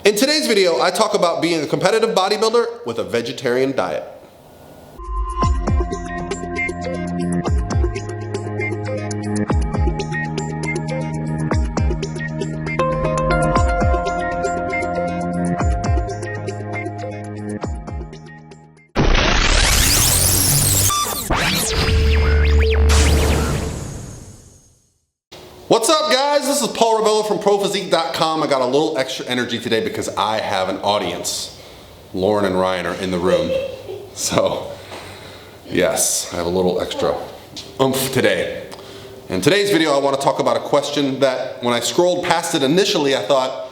In today's video, I talk about being a competitive bodybuilder with a vegetarian diet. What's up, guys? This is Paul Rebello from Physique.com. I got a little extra energy today because I have an audience. Lauren and Ryan are in the room. So, yes, I have a little extra oomph today. In today's video, I want to talk about a question that when I scrolled past it initially, I thought,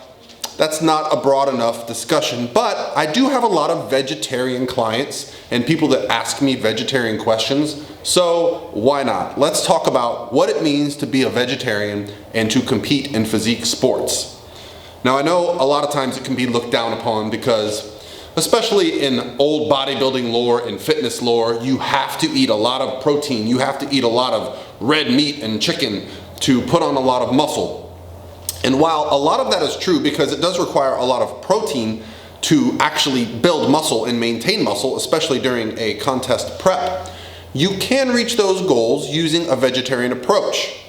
that's not a broad enough discussion, but I do have a lot of vegetarian clients and people that ask me vegetarian questions, so why not? Let's talk about what it means to be a vegetarian and to compete in physique sports. Now, I know a lot of times it can be looked down upon because, especially in old bodybuilding lore and fitness lore, you have to eat a lot of protein, you have to eat a lot of red meat and chicken to put on a lot of muscle. And while a lot of that is true because it does require a lot of protein to actually build muscle and maintain muscle, especially during a contest prep, you can reach those goals using a vegetarian approach.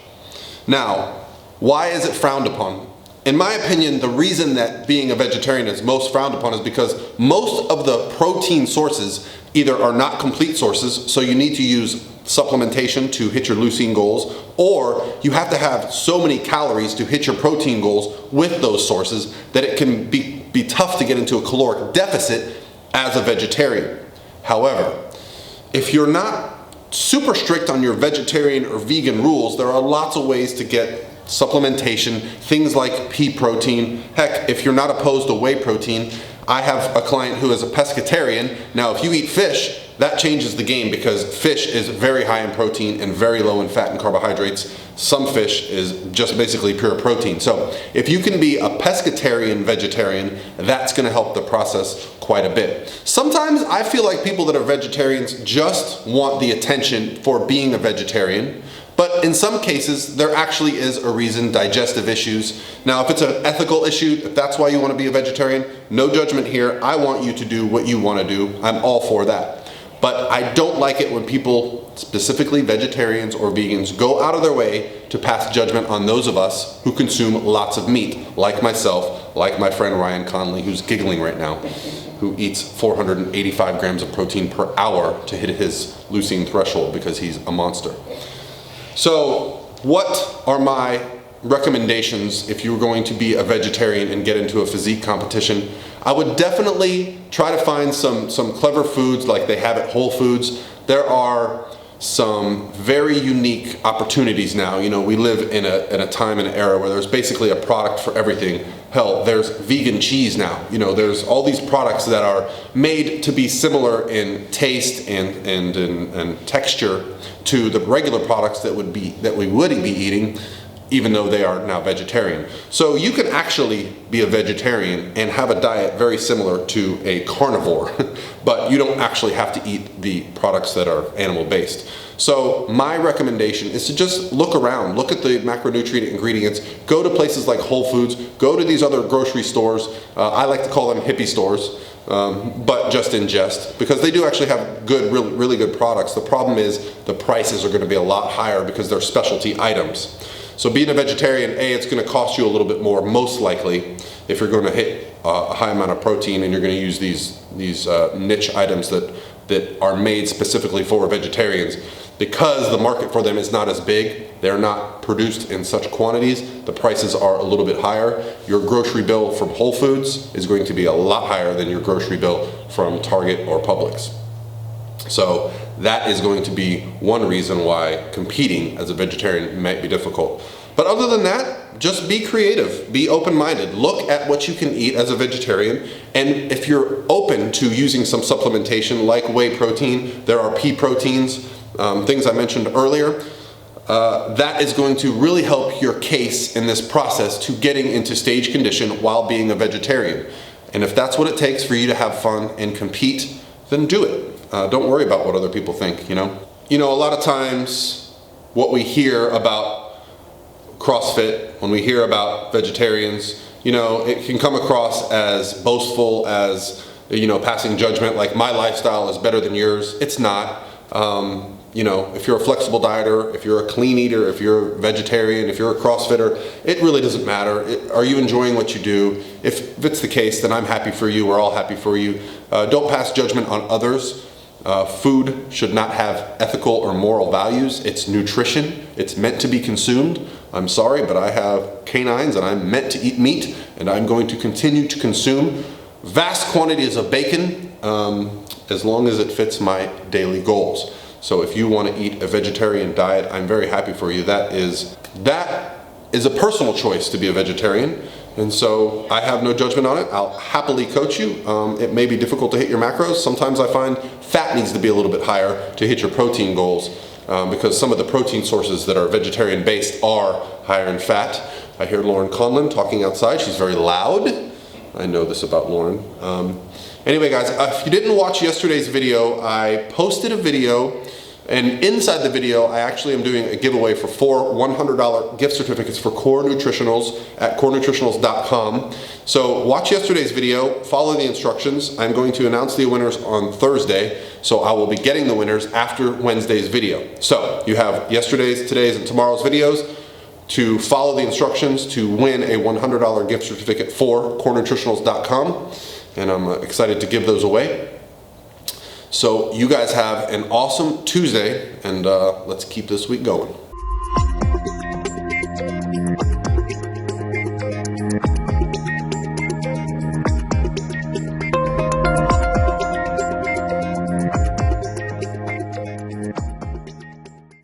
Now, why is it frowned upon? In my opinion, the reason that being a vegetarian is most frowned upon is because most of the protein sources either are not complete sources, so you need to use supplementation to hit your leucine goals, or you have to have so many calories to hit your protein goals with those sources that it can be tough to get into a caloric deficit as a vegetarian. However, if you're not super strict on your vegetarian or vegan rules, there are lots of ways to get supplementation, things like pea protein. Heck, if you're not opposed to whey protein, I have a client who is a pescatarian. Now, if you eat fish, that changes the game because fish is very high in protein and very low in fat and carbohydrates. Some fish is just basically pure protein. So if you can be a pescatarian vegetarian, that's gonna help the process quite a bit. Sometimes I feel like people that are vegetarians just want the attention for being a vegetarian. But in some cases, there actually is a reason, digestive issues. Now, if it's an ethical issue, if that's why you want to be a vegetarian, no judgment here. I want you to do what you want to do. I'm all for that. But I don't like it when people, specifically vegetarians or vegans, go out of their way to pass judgment on those of us who consume lots of meat, like myself, like my friend Ryan Conley, who's giggling right now, who eats 485 grams of protein per hour to hit his leucine threshold because he's a monster. So, what are my recommendations if you're going to be a vegetarian and get into a physique competition? I would definitely try to find some clever foods like they have at Whole Foods. There are some very unique opportunities now. You know, we live in a time and an era where there's basically a product for everything. Hell, there's vegan cheese now. You know, there's all these products that are made to be similar in taste and texture to the regular products that we would be eating, even though they are now vegetarian. So you can actually be a vegetarian and have a diet very similar to a carnivore, but you don't actually have to eat the products that are animal-based. So my recommendation is to just look around, look at the macronutrient ingredients, go to places like Whole Foods, go to these other grocery stores. I like to call them hippie stores. But just in jest, because they do actually have good, really good products. The problem is the prices are going to be a lot higher because they're specialty items. So being a vegetarian, it's going to cost you a little bit more, most likely, if you're going to hit a high amount of protein and you're going to use these niche items that are made specifically for vegetarians. Because the market for them is not as big, they're not produced in such quantities, the prices are a little bit higher. Your grocery bill from Whole Foods is going to be a lot higher than your grocery bill from Target or Publix. So that is going to be one reason why competing as a vegetarian might be difficult. But other than that, just be creative, be open-minded, look at what you can eat as a vegetarian, and if you're open to using some supplementation like whey protein, there are pea proteins, things I mentioned earlier, that is going to really help your case in this process to getting into stage condition while being a vegetarian. And if that's what it takes for you to have fun and compete, then do it. Don't worry about what other people think, you know? You know, a lot of times what we hear about CrossFit, when we hear about vegetarians, you know, it can come across as boastful, as, you know, passing judgment, like my lifestyle is better than yours. It's not. You know, if you're a flexible dieter, if you're a clean eater, if you're a vegetarian, if you're a CrossFitter, it really doesn't matter. Are you enjoying what you do? If it's the case, then I'm happy for you. We're all happy for you. Don't pass judgment on others. Food should not have ethical or moral values. It's nutrition. It's meant to be consumed. I'm sorry, but I have canines and I'm meant to eat meat, and I'm going to continue to consume vast quantities of bacon as long as it fits my daily goals. So if you want to eat a vegetarian diet, I'm very happy for you. That is a personal choice to be a vegetarian. And so I have no judgment on it. I'll happily coach you. It may be difficult to hit your macros. Sometimes I find fat needs to be a little bit higher to hit your protein goals because some of the protein sources that are vegetarian based are higher in fat. I hear Lauren Conlon talking outside. She's very loud. I know this about Lauren. Anyway, guys, if you didn't watch yesterday's video, I posted a video, and inside the video, I actually am doing a giveaway for 4 $100 gift certificates for Core Nutritionals at corenutritionals.com. So watch yesterday's video, follow the instructions. I'm going to announce the winners on Thursday, so I will be getting the winners after Wednesday's video. So you have yesterday's, today's, and tomorrow's videos to follow the instructions to win a $100 gift certificate for corenutritionals.com. And I'm excited to give those away. So you guys have an awesome Tuesday, and let's keep this week going.